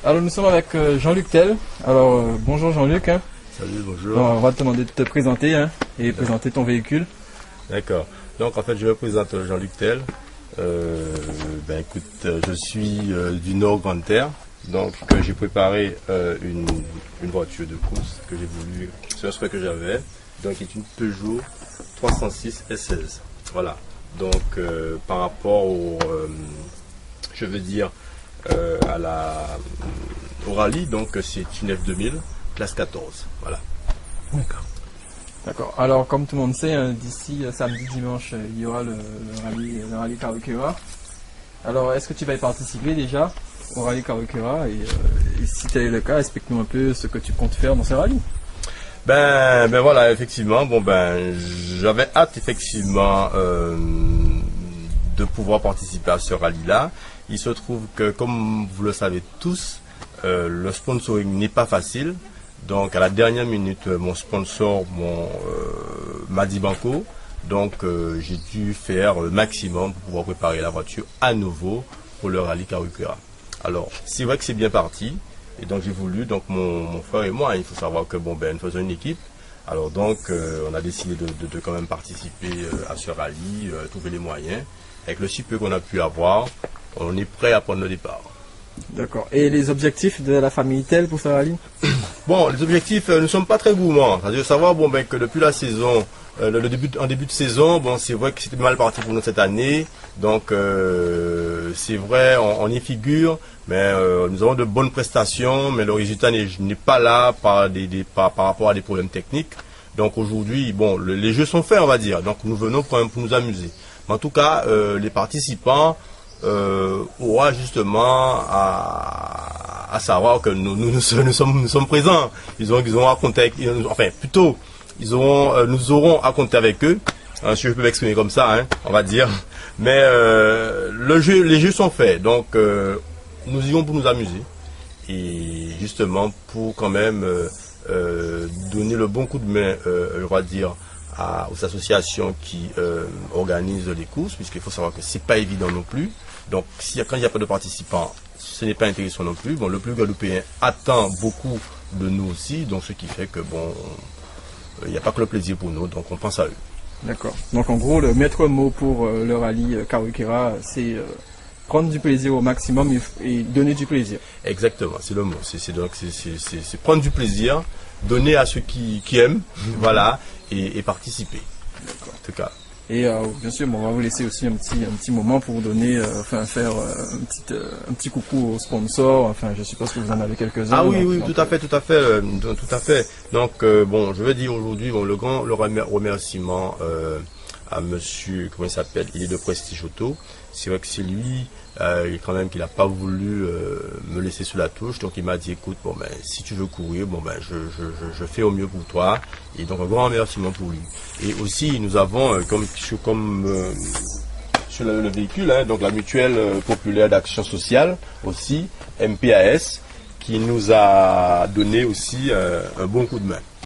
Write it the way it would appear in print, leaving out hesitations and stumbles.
Alors nous sommes avec Jean-Luc Tel. Alors bonjour Jean-Luc. Salut, bonjour. On va te demander de te présenter et présenter ton véhicule. D'accord. Donc en fait je me présente Jean-Luc Tel. Écoute, je suis du Nord Grande Terre. Donc j'ai préparé une voiture de course que j'ai voulu, c'est un souhait que j'avais. Donc c'est une Peugeot 306 S16. Voilà. Donc par rapport au au rallye, donc c'est une F2000 classe 14. Voilà. D'accord. Alors comme tout le monde sait, d'ici samedi, dimanche, il y aura le rallye Karuikura. Alors est-ce que tu vas y participer déjà au rallye Karuikura et si tel est le cas, explique-nous un peu ce que tu comptes faire dans ce rallye. Ben voilà, effectivement, j'avais hâte effectivement de pouvoir participer à ce rallye-là. Il se trouve que, comme vous le savez tous, le sponsoring n'est pas facile. Donc à la dernière minute, mon sponsor m'a dit banco. Donc j'ai dû faire le maximum pour pouvoir préparer la voiture à nouveau pour le rallye Karuikura. Alors c'est vrai que c'est bien parti. Et donc j'ai voulu, donc mon frère et moi, il faut savoir que nous faisons une équipe. Alors donc on a décidé de quand même participer à ce rallye, trouver les moyens. Avec le si peu qu'on a pu avoir, on est prêt à prendre le départ. D'accord. Et les objectifs de la famille Tel pour ce rallye? Bon, les objectifs ne sont pas très gourmands. C'est-à-dire savoir que depuis la saison, en début de saison, c'est vrai que c'était mal parti pour nous cette année. Donc c'est vrai, on y figure, mais nous avons de bonnes prestations, mais le résultat n'est pas là par rapport à des problèmes techniques. Donc aujourd'hui, les jeux sont faits, on va dire. Donc nous venons pour nous amuser. Mais en tout cas, les participants aura justement à savoir que nous sommes présents. Ils auront à compter avec, nous aurons à compter avec eux, si je peux m'exprimer comme ça, on va dire. Mais les jeux sont faits, donc nous y vont pour nous amuser et justement pour quand même donner le bon coup de main, je vais dire, aux associations qui organisent les courses, puisqu'il faut savoir que c'est pas évident non plus. Donc quand il n'y a pas de participants, ce n'est pas intéressant non plus. Le plus guadeloupéen attend beaucoup de nous aussi, donc ce qui fait que il n'y a pas que le plaisir pour nous, donc on pense à eux. D'accord. Donc en gros, le maître mot pour le rallye Karuikura, c'est prendre du plaisir au maximum et donner du plaisir. Exactement, c'est le mot. C'est prendre du plaisir, donner à ceux qui aiment, voilà, et participer. En tout cas. Et bien sûr, on va vous laisser aussi un petit moment pour donner, faire un petit coucou aux sponsors. Enfin, je suppose que vous en avez quelques-uns. Ah oui, tout à fait. Donc je veux dire aujourd'hui, le remerciement à monsieur, comment il s'appelle, il est de Prestige Auto. C'est vrai que c'est lui, quand même, qu'il n'a pas voulu me laisser sous la touche. Donc il m'a dit, écoute, si tu veux courir, je fais au mieux pour toi. Et donc un grand remerciement pour lui. Et aussi nous avons, sur le véhicule, donc la mutuelle populaire d'action sociale aussi, MPAS, qui nous a donné aussi un bon coup de main.